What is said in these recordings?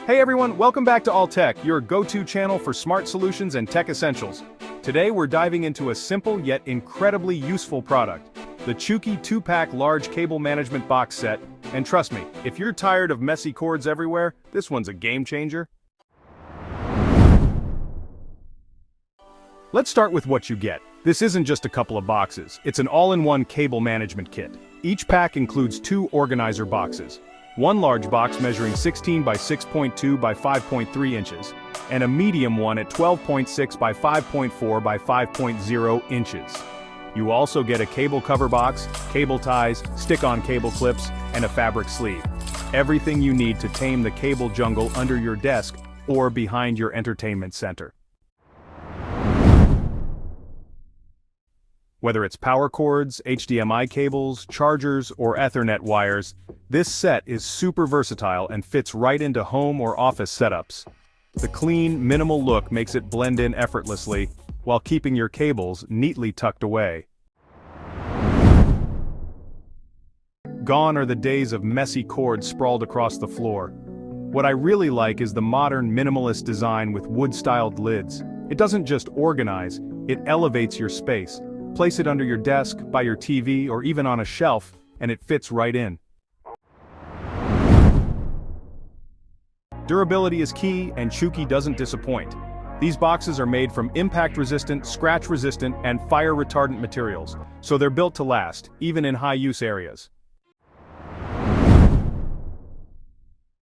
Hey everyone, welcome back to Alltech, your go-to channel for smart solutions and tech essentials. Today we're diving into a simple yet incredibly useful product, the Chouky 2-pack large cable management box set. And trust me, if you're tired of messy cords everywhere, this one's a game changer. Let's start with what you get. This isn't just a couple of boxes, it's an all-in-one cable management kit. Each pack includes 2 organizer boxes. One large box measuring 16 by 6.2 by 5.3 inches, and a medium one at 12.6 by 5.4 by 5.0 inches. You also get a cable cover box, cable ties, stick-on cable clips, and a fabric sleeve. Everything you need to tame the cable jungle under your desk or behind your entertainment center. Whether it's power cords, HDMI cables, chargers, or Ethernet wires, this set is super versatile and fits right into home or office setups. The clean, minimal look makes it blend in effortlessly, while keeping your cables neatly tucked away. Gone are the days of messy cords sprawled across the floor. What I really like is the modern minimalist design with wood-styled lids. It doesn't just organize, it elevates your space. Place it under your desk, by your TV, or even on a shelf, and it fits right in. Durability is key, and Chouky doesn't disappoint. These boxes are made from impact-resistant, scratch-resistant, and fire-retardant materials, so they're built to last, even in high-use areas.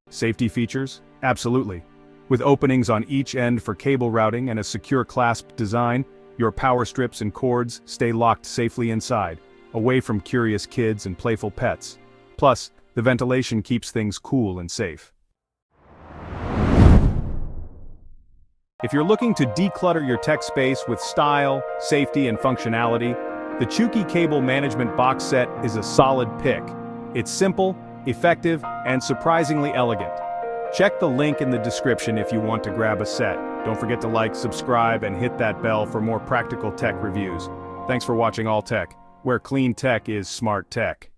Safety features? Absolutely. With openings on each end for cable routing and a secure clasp design, your power strips and cords stay locked safely inside, away from curious kids and playful pets. Plus, the ventilation keeps things cool and safe. If you're looking to declutter your tech space with style, safety, and functionality, the Chouky Cable Management Box Set is a solid pick. It's simple, effective, and surprisingly elegant. Check the link in the description if you want to grab a set. Don't forget to like, subscribe, and hit that bell for more practical tech reviews. Thanks for watching Alltech, where clean tech is smart tech.